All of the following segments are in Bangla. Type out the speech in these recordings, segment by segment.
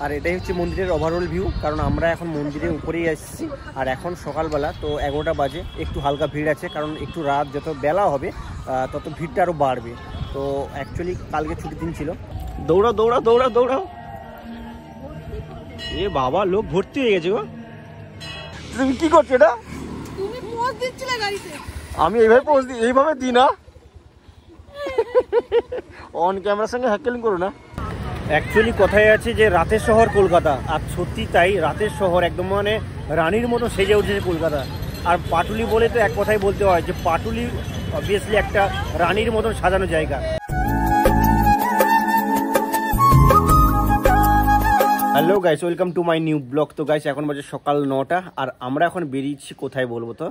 আর এটাই হচ্ছে মন্দিরের ওভারঅল ভিউ, কারণ আমরা এখন মন্দিরের উপরেই আসছি। আর এখন সকালবেলা তো 11টা বাজে, একটু হালকা ভিড় আছে, কারণ একটু রাত যত বেলা হবে তত ভিড়টা আরও বাড়বে। তো অ্যাকচুয়ালি কালকে ছুটির দিন ছিল। দৌড়াও দৌড়াও দৌড়াও দৌড়াও, এ বাবা লোক ভর্তি হয়ে গেছে গো। তুমি কি করছো এটা? তুমি পোজ দিচ্ছিলে গাড়িতে। আমি এইভাবে পোজ দিই, এইভাবে দিই না, অন ক্যামেরার সঙ্গে হ্যাকেলিং করো না। অ্যাকচুয়ালি কথায় আছে যে রাতের শহর কলকাতা, আর সত্যি তাই, রাতের শহর একদম মানে রানীর মতো সেজে উঠেছে কলকাতা। আর পাটুলি বলে তো এক কথাই বলতে হয় যে পাটুলি অবভিয়াসলি একটা রানীর মতন সাজানো জায়গা। Hello guys, welcome to my new blog. তো গাইস এখন বাজে সকাল 9টা, আর আমরা এখন বেরিয়েছি কোথায় বলবো তো,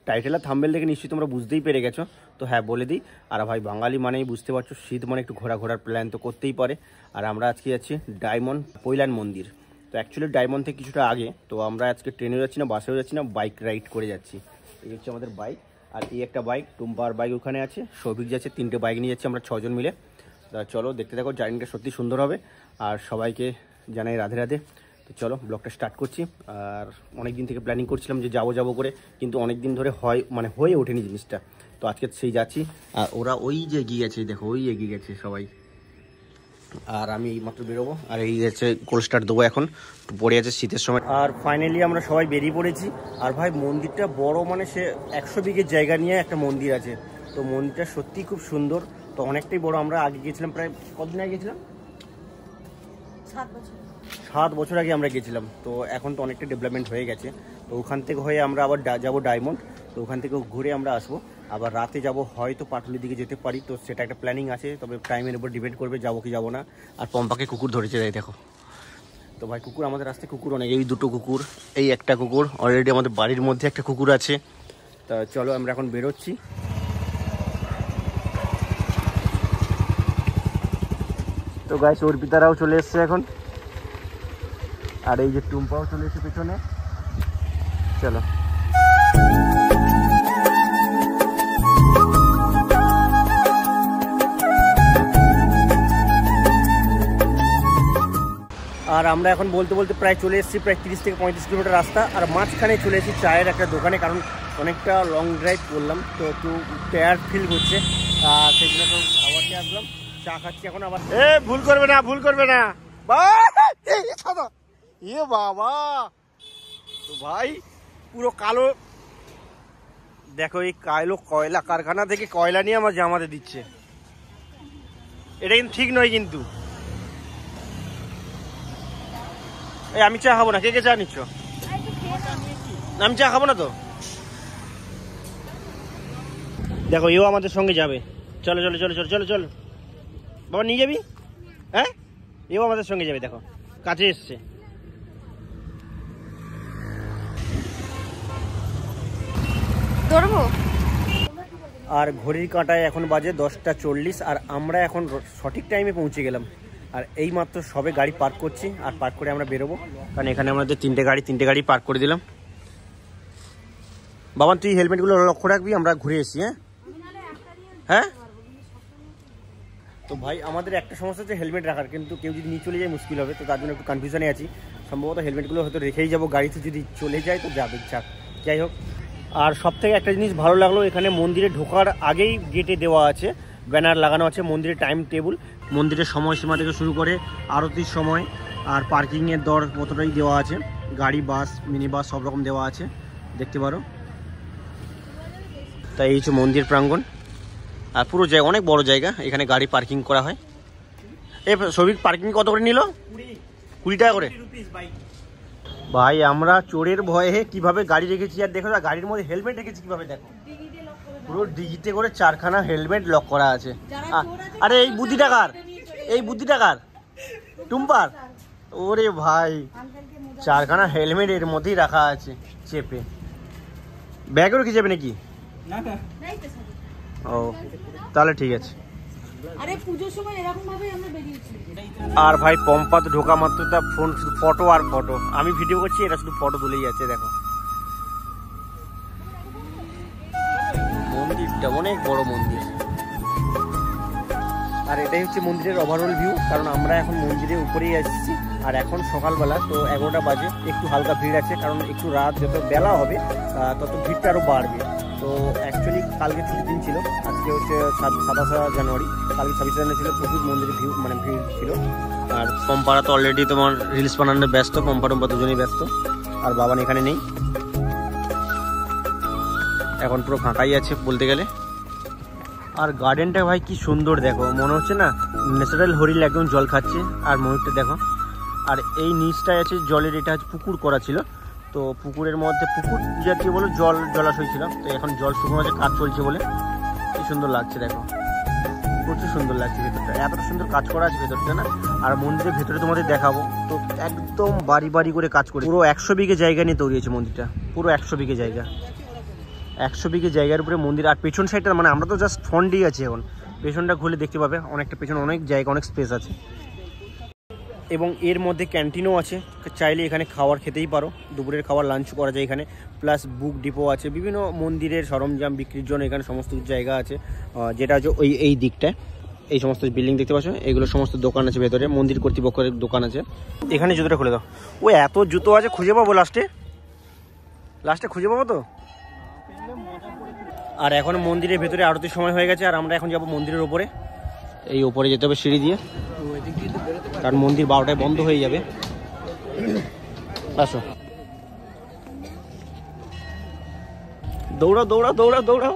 টাইটেল আর থাম্বনেল দেখে নিশ্চয়ই তোমরা বুঝতেই পেরে গেছো। তো হ্যাঁ বলে দিই, আর ভাই বাঙালি মানেই বুঝতে পারছো শীত মানে একটু ঘোরার প্ল্যান তো করতেই পারে। আর আমরা আজকে যাচ্ছি ডায়মন্ড পৈলান মন্দির। তো অ্যাকচুয়ালি ডায়মন্ড থেকে কিছুটা আগে, তো আমরা আজকে ট্রেনে যাচ্ছি না, বাসেও যাচ্ছি না, বাইক রাইড করে যাচ্ছি। এই হচ্ছে আমাদের বাইক, আর এই একটা বাইক, টুম্পার বাইক ওখানে আছে, সৌভিক যাচ্ছে, 3টে বাইক নিয়ে যাচ্ছি আমরা 6 জন মিলে। চলো দেখতে থাকো, জার্নিটা সত্যি সুন্দর হবে। আর সবাইকে জানাই রাধে রাধে। তো চলো ব্লগটা স্টার্ট করছি। আর অনেক দিন থেকে প্ল্যানিং করছিলাম যে যাবো করে, কিন্তু অনেক দিন ধরে হয়ে ওঠেনি জিনিসটা। তো আজকে সেই যাচ্ছি। আর ওরা ওই যে এগিয়ে গেছে, দেখো ওই এগিয়ে গেছে সবাই, আর আমি এই মাত্র বেরোবো। আর এই হচ্ছে কোল্ড স্টার্ট দেবো, এখন পড়ে আছে শীতের সময়। আর ফাইনালি আমরা সবাই বেরিয়ে পড়েছি। আর ভাই মন্দিরটা বড়, মানে সে 100 বিঘের জায়গা নিয়ে একটা মন্দির আছে। তো মন্দিরটা সত্যিই খুব সুন্দর, তো অনেকটাই বড়। আমরা আগে গেছিলাম, প্রায় কতদিন আগে গেছিলাম, 7 বছর আগে আমরা গেছিলাম। তো এখন তো অনেকটা ডেভেলপমেন্ট হয়ে গেছে। তো ওখান থেকে হয়ে আমরা আবার যাবো ডায়মন্ড। তো ওখান থেকে ঘুরে আমরা আসবো, আবার রাতে যাব, হয়তো পাটুলির দিকে যেতে পারি। তো সেটা একটা প্ল্যানিং আছে, তবে টাইমের উপর ডিপেন্ড করবে যাবো কি যাবো না। আর পম্পাকে কুকুর ধরেছে, যাই দেখো। তো ভাই কুকুর, আমাদের রাস্তায় কুকুর অনেক, এই 2টো কুকুর, এই একটা কুকুর, অলরেডি আমাদের বাড়ির মধ্যে একটা কুকুর আছে। তা চলো আমরা এখন বেরোচ্ছি। তো গাইস অর্পিতারাও চলে এসছে এখন, আর এই যে টুম্পাও চলে এসে পেছনে। চলো আর আমরা এখন বলতে বলতে প্রায় চলে এসেছি, প্রায় 30 থেকে 35 কিলোমিটার রাস্তা। আর মাঝখানে চলে এসেছি চায়ের একটা দোকানে, কারণ অনেকটা লং ড্রাইভ করলাম, তো একটু টায়ার্ড ফিল করছে। আর সেই জন্য তো খাবার দিয়ে আসলাম, চা খাচ্ছি এখন। আবার ভুল করবে না, ভুল করবে না বাবা। তো ভাই পুরো কালো, দেখো এই কালো কয়লা কারখানা থেকে কয়লা নিয়ে আমার জামাতে দিচ্ছে, এটা কিন্তু ঠিক নয়। কিন্তু এই আমি চা খাবো না, কে কে চা নিচ্ছ? আমি চা খাবো না তো। দেখো এও আমাদের সঙ্গে যাবে, চলো চলো চলো চলো চলো চলো। বাবা নিয়ে যাবি? হ্যাঁ এও আমাদের সঙ্গে যাবে, দেখো কাছে এসছে। আর ঘড়ির কাঁটায় এখন বাজে 10টা 40, আর আমরা এখন সঠিক টাইমে পৌঁছে গেলাম। আর এই মাত্র সবে গাড়ি পার্ক করছি, আর পার্ক করে আমরা বেরোবো, কারণ এখানে আমাদের 3টে গাড়ি পার্ক করে দিলাম। বাবা তুই হেলমেটগুলো লক্ষ্য রাখবি, আমরা ঘুরে এসছি। হ্যাঁ তো ভাই আমাদের একটা সমস্যা হচ্ছে হেলমেট রাখার, কিন্তু কেউ যদি নিয়ে চলে যায় মুশকিল হবে। তো তার জন্য একটু কনফিউশনে আছি, সম্ভবত হেলমেটগুলো হয়তো রেখেই যাবো গাড়িতে, যদি চলে যায় তো যাবে, যাক যাই হোক। আর সব থেকে একটা জিনিস ভালো লাগলো, এখানে মন্দিরে ঢোকার আগেই গেটে দেওয়া আছে ব্যানার লাগানো আছে মন্দিরের টাইম টেবিল, মন্দিরের সময়সীমা থেকে শুরু করে আরতির সময়, আর পার্কিংয়ের দর কতটাই দেওয়া আছে, গাড়ি বাস মিনি বাস সব রকম দেওয়া আছে, দেখতে পারো। তাই এই হচ্ছে মন্দির প্রাঙ্গণ, আর পুরো জায়গা অনেক বড় জায়গা, এখানে গাড়ি পার্কিং করা হয়। এই সবিক পার্কিং কত করে নিল? 20 টাকা করে। ভাই আমরা চোরের ভয়ে কিভাবে গাড়ি রেখেছি, আর দেখো গাড়ির mধ্যে হেলমেট রেখেছি কিভাবে, দেখো পুরো ডিজিতে করে 4খানা হেলমেট লক করা আছে। আরে এই বুদ্ধি টাকার টুম্পার, ওরে ভাই 4খানা হেলমেট এর মধ্যেই রাখা আছে চেপে। ব্যাগও রেখে যাবে নাকি? ও তাহলে ঠিক আছে। আর ভাই পম্পাত ঢোকা মাত্র তার ফোন শুধু ফটো আর ফটো, আমি ভিডিও করছি, এটা শুধু ফটো তুলেই যাচ্ছে। দেখো মন্দিরটা অনেক বড় মন্দির, আর এটাই হচ্ছে মন্দিরের ওভারঅল ভিউ, কারণ আমরা এখন মন্দিরের উপরেই আসছি। আর এখন সকালবেলা তো 11টা বাজে, একটু হালকা ভিড় আছে, কারণ একটু রাত যত বেলা হবে তত ভিড়টা আরও বাড়বে। তো অ্যাকচুয়ালি কালকে ছুটির দিন ছিল, আজকে হচ্ছে 27 জানুয়ারি, কালকে 26 জানুয়ারি ছিল, প্রচুর মন্দিরে ভিড় ছিল। আর পম্পারা তো অলরেডি তোমার রিলস বানানো ব্যস্ত, পম্পা টম্পা দুজনেই ব্যস্ত, আর বাবান এখানে নেই, এখন পুরো ফাঁকাই আছে বলতে গেলে। আর গার্ডেনটা ভাই কি সুন্দর দেখো, মনে হচ্ছে না ন্যাচারাল হরিণ একদম জল খাচ্ছে। আর ময়ূরটা দেখো, আর এই নিচটায় আছে জলের, এটা হচ্ছে পুকুর করা ছিল, তো পুকুরের মধ্যে পুকুর জাতীয় বলে জলাশয় ছিল, তো এখন জল শুকনো আছে, কাজ চলছে বলে কি সুন্দর লাগছে দেখো, প্রচুর সুন্দর লাগছে ভেতরটা, এতটা সুন্দর কাজ করা আছে ভেতরটা না। আর মন্দিরের ভেতরে তোমাদের দেখাবো, তো একদম বাড়ি বাড়ি করে কাজ করে পুরো 100 বিঘে জায়গা নিয়ে তৈরি হয়েছে মন্দিরটা, পুরো 100 বিঘে জায়গা, 100 বিঘে জায়গার উপরে মন্দির। আর পেছন সাইডটা মানে আমরা তো জাস্ট ফ্রন্টেই আছি, এখন পেছনটা খুলে দেখতে পাবে অনেকটা পেছনে অনেক জায়গা, অনেক স্পেস আছে, এবং এর মধ্যে ক্যান্টিনও আছে, চাইলে এখানে খাবার খেতেই পারো, দুপুরের খাবার লাঞ্চ করা যায় এখানে, প্লাস বুক ডিপো আছে, বিভিন্ন মন্দিরের সরঞ্জাম বিক্রির জন্য এখানে সমস্ত জায়গা আছে, যেটা হচ্ছে এই দিকটায় এই সমস্ত বিল্ডিং দেখতে পাচ্ছ, এগুলো সমস্ত দোকান আছে ভেতরে, মন্দির কর্তৃপক্ষের দোকান আছে। এখানে জুতোটা খুলে দাও, ও এত জুতো আছে, খুঁজে পাবো লাস্টে খুঁজে পাবো তো। আর এখন মন্দিরের ভেতরে আরতির সময় হয়ে গেছে, আর আমরা এখন যাবো মন্দিরের ওপরে, এই ওপরে যেতে হবে সিঁড়ি দিয়ে, কারণ মন্দির 12টায় বন্ধ হয়ে যাবে। আসো, দৌড়াও দৌড়াও দৌড়াও দৌড়াও,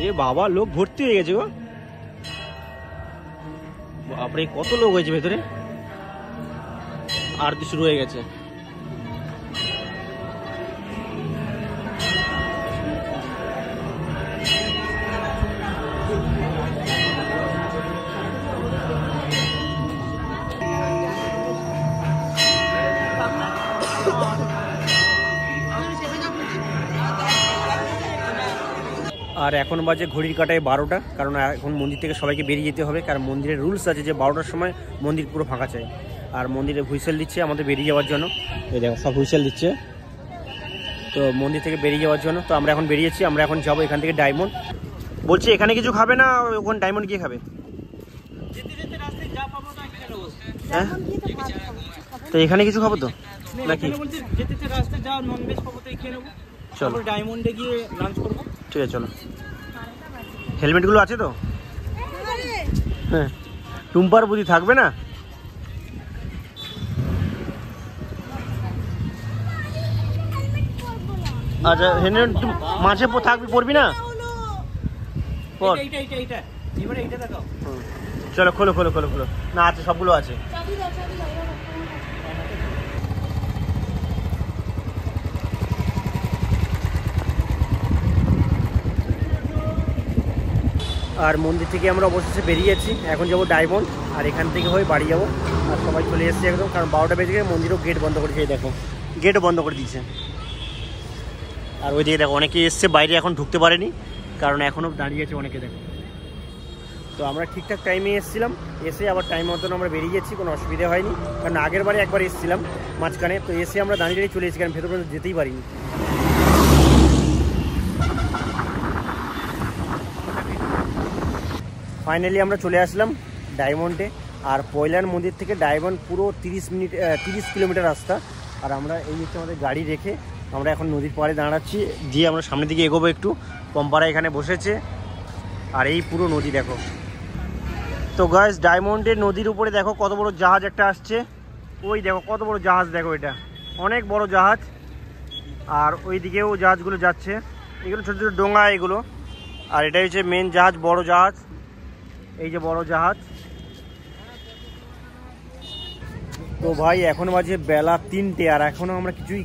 এ বাবা লোক ভর্তি হয়ে গেছে গো, বাপরে কত লোক হয়েছে ভেতরে, আরতি শুরু হয়ে গেছে। আর এখন বাজে ঘড়ির কাটায় 12টা, কারণ এখন মন্দির থেকে সবাইকে বেরিয়ে যেতে হবে, কারণ মন্দিরের রুলস আছে যে 12টার সময় মন্দির পুরো ফাঁকা চাই। আর মন্দিরে হুইসেল দিচ্ছে আমাদের বেরিয়ে যাওয়ার জন্য, এই দেখো সব হুইসেল দিচ্ছে, তো মন্দির থেকে বেরিয়ে যাওয়ার জন্য। তো আমরা এখন বেরিয়েছি, আমরা এখন যাবো এখান থেকে ডায়মন্ড। বলছি এখানে কিছু খাবে না, ওখানে ডায়মন্ড গিয়ে খাবে? হ্যাঁ, তো এখানে কিছু খাবো তো নাকি? চলো ডায়মন্ডে গিয়ে লাঞ্চ করবো, ঠিক আছে চলো। হেলমেটগুলো আছে তো? হ্যাঁ, টুম্পার বুদ্ধি থাকবে না? আচ্ছা হেলমেট মাঝে থাকবি, পড়বি না? চলো খোলো খোলো খোলো খোলো, না আছে সবগুলো আছে। আর মন্দির থেকে আমরা অবশেষে বেরিয়েছি, এখন যাবো ডায়মন্ড, আর এখান থেকে হয়ে বাড়ি যাবো। আর সবাই চলে এসেছে একদম, কারণ 12টা বেজে গেলে মন্দিরও গেট বন্ধ করেছে, দেখো গেটও বন্ধ করে দিয়েছে। আর ওইদিকে দেখো অনেকে এসছে, বাইরে এখন ঢুকতে পারেনি, কারণ এখনও দাঁড়িয়ে আছে অনেকে দেখো। তো আমরা ঠিকঠাক টাইমে এসেছিলাম, এসে আবার টাইম মতন আমরা বেরিয়ে যাচ্ছি, কোনো অসুবিধা হয়নি, কারণ আগের বারে একবার এসেছিলাম মাঝখানে, তো এসে আমরা দাঁড়িয়ে চলে এসেছি, কারণ ভেতরে যেতেই পারিনি। ফাইনালি আমরা চলে আসলাম ডায়মন্ডে। আর পয়লার মন্দির থেকে ডায়মন্ড পুরো 30 কিলোমিটার রাস্তা। আর আমরা এই মুহূর্তে আমাদের গাড়ি রেখে আমরা এখন নদীর পাড়ে দাঁড়াচ্ছি, দিয়ে আমরা সামনের দিকে এগোবো একটু। পম্পারা এখানে বসেছে, আর এই পুরো নদী দেখো। তো গাইস, ডায়মন্ডের নদীর উপরে দেখো কত বড় জাহাজ একটা আসছে, ওই দেখো কত বড় জাহাজ, দেখো এটা অনেক বড় জাহাজ। আর ওই দিকেও জাহাজগুলো যাচ্ছে, এগুলো ছোটো ছোটো ডোঙা এগুলো। আর এটাই হচ্ছে মেন জাহাজ, বড় জাহাজ, এই যে বড় জাহাজ। তো ভাই এখন বাজে বেলা 3টে, আর এখনও আমরা কিছুই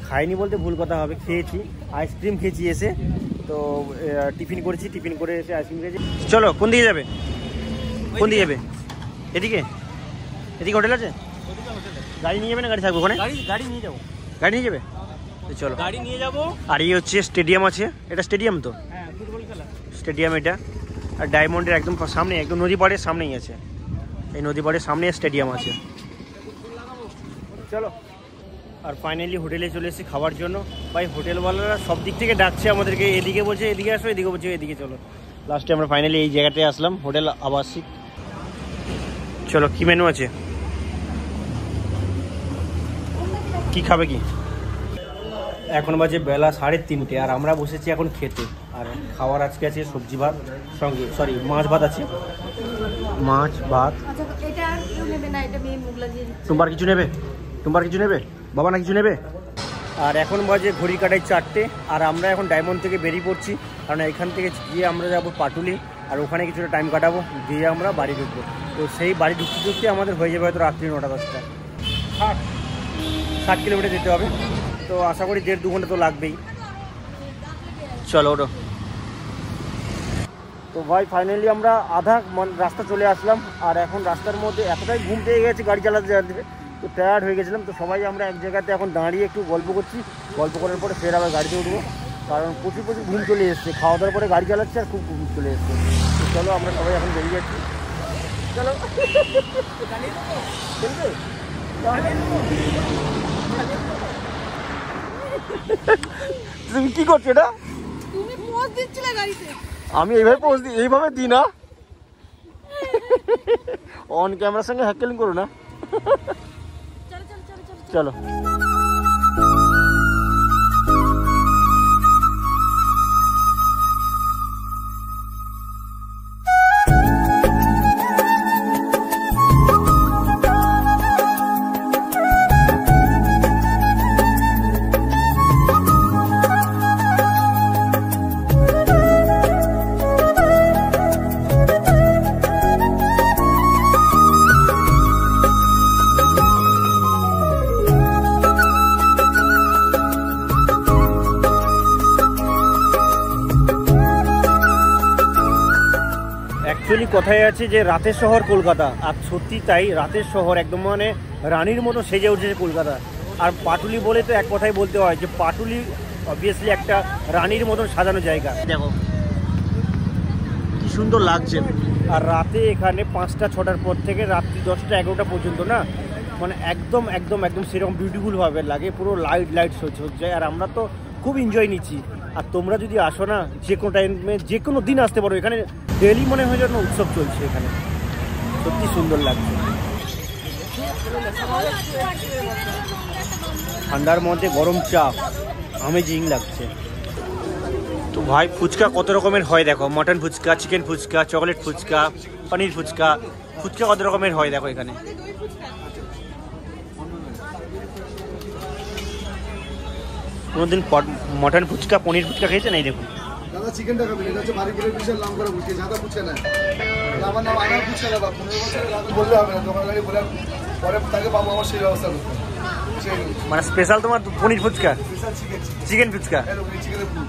খাইনি বলতে ভুল কথা হবে, খেয়েছি আইসক্রিম খেয়েছি এসে। তো টিফিন করেছি, টিফিন করে এসে আইসক্রিম খেয়েছি। চলো কোন দিকে যাবে? কোন দিকে যাবে? এদিকে হোটেল আছে? গাড়ি নিয়ে যাবে না গাড়ি থাকবে ওখানে? গাড়ি নিয়ে যাবো। গাড়ি নিয়ে যাবে? চলো গাড়ি নিয়ে যাবো। আর এই হচ্ছে স্টেডিয়াম আছে, এটা স্টেডিয়াম তো? হ্যাঁ, ফুটবল খেলা স্টেডিয়াম এটা। আর ডায়মন্ডের একদম সামনে, একদম নদী পাড়ের সামনেই আছে, এই নদী পাড়ের সামনে স্টেডিয়াম আছে। চলো। আর ফাইনালি হোটেলে চলে এসেছি খাওয়ার জন্য। ভাই হোটেলওয়ালারা সব দিক থেকে ডাকছে আমাদেরকে, এদিকে বলছে এদিকে আসো, এদিকে বলছে এদিকে চলো। লাস্টে আমরা ফাইনালি এই জায়গাটায় আসলাম, হোটেল আবাসিক। চলো কি মেনু আছে? কি খাবে কি? এখন বাজে বেলা 3:30 আর আমরা বসেছি এখন খেতে। আর খাওয়ার আজকে আছে সবজি ভাত সঙ্গে মাছ ভাত আছে, মাছ ভাত। তোমার কিছু নেবে বাবা না কিছু নেবে? আর এখন বাজে ঘড়ি কাটায় 4টে আর আমরা এখন ডায়মন্ড থেকে বেরিয়ে পড়ছি, কারণ এখান থেকে গিয়ে আমরা যাবো পাটুলি আর ওখানে কিছুটা টাইম কাটাবো, দিয়ে আমরা বাড়ি ঢুকবো। তো সেই বাড়ি ঢুকতে আমাদের হয়ে যাবে হয়তো রাত্রি 9টা-10টা। 60 কিলোমিটার যেতে হবে, তো আশা করি 1.5-2 ঘন্টা তো লাগবেই। চলো ওটো। তো ভাই ফাইনালি আমরা আধা রাস্তা চলে আসলাম আর এখন রাস্তার মধ্যে এতটাই ঘুম পেয়ে গেছে গাড়ি চালাতে চালাতে, তো টায়ার্ড হয়ে গেছিলাম। তো সবাই আমরা এক জায়গাতে এখন দাঁড়িয়ে একটু গল্প করছি, গল্প করার পরে ফের আবার গাড়িতে উঠবো, কারণ প্রচুর ঘুম চলে এসছে। খাওয়া দাওয়ার পরে গাড়ি চালাচ্ছে আর খুব ঘুম চলে এসছে। তো চলো আমরা সবাই এখন বেরিয়ে যাচ্ছি। চলো তুমি কি করছো এটা? তুমি পোজ দিচ্ছিলে গাড়িতে। আমি এইভাবে দিই না, অন ক্যামেরার সঙ্গে হ্যাকেলিং করো না। চলো অ্যাকচুয়ালি কথায় আছে যে রাতের শহর কলকাতা, আর সত্যি তাই, রাতের শহর একদম মানে রানীর মতো সেজে উঠেছে কলকাতা। আর পাটুলি বলে তো এক কথাই বলতে হয় যে পাটুলি অবভিয়াসলি একটা রানীর মতন সাজানো জায়গা। দেখো কি সুন্দর লাগছে। আর রাতে এখানে 5টা-6টার পর থেকে রাত্রি 10টা-11টা পর্যন্ত না, মানে একদম একদম একদম সেরকম বিউটিফুলভাবে লাগে, পুরো লাইট হচ্ছে। আর আমরা তো খুব এনজয় নিচ্ছি। আর তোমরা যদি আসো না, যে কোনো টাইমে যে কোনো দিন আসতে পারো, এখানে ডেলি মনে হয় যেন উৎসব চলছে এখানে, সত্যি সুন্দর লাগছে। ঠান্ডার মধ্যে গরম চা আমেজিং লাগছে। তো ভাই ফুচকা কত রকমের হয় দেখো, mutton fuchka, chicken fuchka, chocolate fuchka, paneer fuchka, fuchka কত রকমের হয় দেখো এখানে। কোনোদিন মটন ফুচকা পনির ফুচকা খেয়েছে নাই? দেখুন দাদা চিকেনটা খাবেন, এটা হচ্ছে মার্কেটের বিশাল নাম করা ফুচকা, জাদা ফুচকা না। আমার নাম আনার ফুচকা দাদা, 15 বছর বললে হবে না, দোকান গাড়ি বলে পরে তাকে পাবো, আমার সেই ব্যবস্থা করতে। মানে স্পেশাল তোমার পনির ফুচকা, চিকেন ফুচকা, চিকেনের ফুড,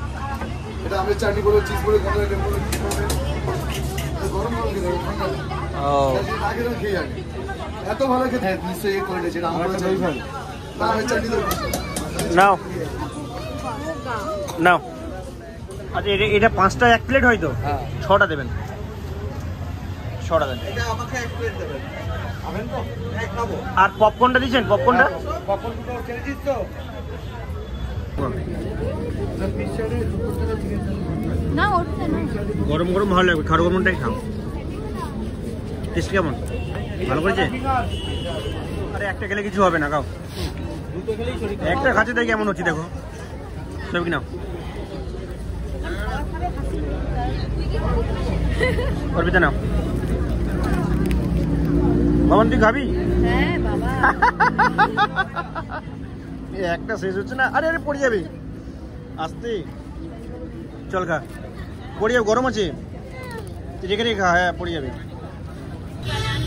এটা আমি চাটনি বলে চিজ বলে গরম গরম আগে খেয়ে যাবে, এত ভালো খেতে নিশ্চয়ই করে দিয়েছে আমার চাটনি। নাও নাও। আচ্ছা এটা 5টা 1 প্লেট হয়তো? 6টা দেবেন, 6টা দেন। আর পপকর্নটা দিচ্ছেন? পপকর্নটা গরম গরম ভালো লাগবে, খাওয়া গরমটাই খাও। টেস্ট কেমন? ভালো করেছে? আরে একটা খেলে কিছু হবে না, খাও। একটা খাচ্ছে তাই কেমন হচ্ছে দেখো, সব কি নাও। অর্পিতা নাও। বাবা তুই খাবি? একটা শেষ হচ্ছে না। আরে আরে পড়ে যাবে, আসতে চল খা, পড়ে যাবে, গরম আছে, তুই রেখে রেখে খা। হ্যাঁ পড়ে যাবে।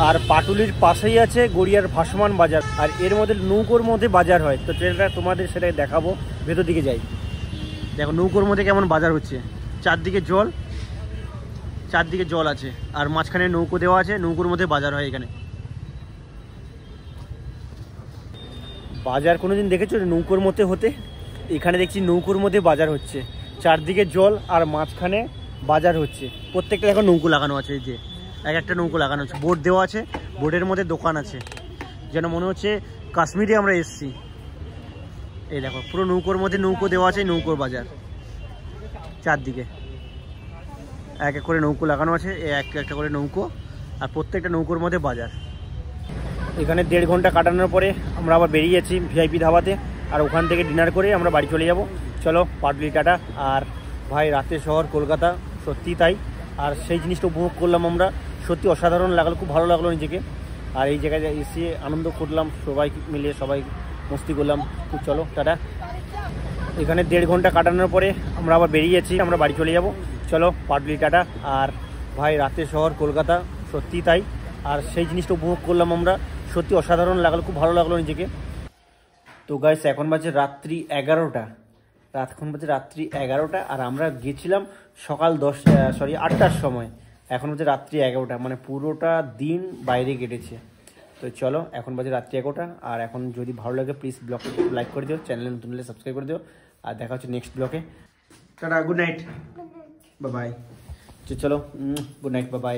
আর পাটুলির পাশেই আছে গড়িয়ার ভাসমান বাজার, আর এর মধ্যে নৌকোর মধ্যে বাজার হয়। তো ট্রেনটা তোমাদের সেটাই দেখাবো, ভেতর দিকে যাই। দেখো নৌকোর মধ্যে কেমন বাজার হচ্ছে, চারদিকে জল আছে আর মাঝখানে নৌকো দেওয়া আছে, নৌকোর মধ্যে বাজার হয় এখানে। বাজার কোনোদিন দেখেছো নৌকোর মধ্যে হতে? এখানে দেখছি নৌকোর মধ্যে বাজার হচ্ছে, চারদিকে জল আর মাঝখানে বাজার হচ্ছে। প্রত্যেকটা দেখো নৌকো লাগানো আছে, এই যে এক একটা নৌকো লাগানো আছে, বোর্ড দেওয়া আছে, বোর্ডের মধ্যে দোকান আছে, যেন মনে হচ্ছে কাশ্মীরে আমরা এসছি। এই দেখো পুরো নৌকোর মধ্যে নৌকো দেওয়া আছে, নৌকোর বাজার চারদিকে এক এক করে নৌকো লাগানো আছে, একটা একটা করে নৌকো, আর প্রত্যেকটা নৌকোর মধ্যে বাজার। এখানে 1.5 ঘন্টা কাটানোর পরে আমরা আবার বেরিয়েছি ভিআইপি ধাবাতে, আর ওখান থেকে ডিনার করে আমরা বাড়ি চলে যাব। চলো পাটলি টাটা। আর ভাই রাতের শহর কলকাতা, সত্যি তাই। আর সেই জিনিসটা উপভোগ করলাম আমরা, সত্যি অসাধারণ লাগলো, খুব ভালো লাগলো নিজেকে। আর এই জায়গায় এসে আনন্দ করলাম, সবাই মিলে সবাই মস্তি করলাম। খুব চলো টাটা। এখানে 1.5 ঘন্টা কাটানোর পরে আমরা আবার বেরিয়েছি, আমরা বাড়ি চলে যাব। চলো পাটলি টাটা। আর ভাই রাতের শহর কলকাতা, সত্যি তাই। আর সেই জিনিসটা উপভোগ করলাম আমরা, সত্যি অসাধারণ লাগলো, খুব ভালো লাগলো নিজেকে। তো গাইস এখন বাজে রাত্রি 11টা, এখন বাজে রাত্রি 11টা, আর আমরা গেছিলাম সকাল 8টার সময়। এখন বাজে রাত্রি 11টা, মানে পুরোটা দিন বাইরে কেটেছে। তো চলো এখন বাজে রাত্রি 11টা। আর এখন যদি ভালো লাগে প্লিজ ব্লগকে লাইক করে দিও, চ্যানেলে নতুন হলে সাবস্ক্রাইব করে দিও। আর দেখা হচ্ছে নেক্সট ব্লগে। Tata, good night, bye bye. চলো গুড নাইট, বাই বাই।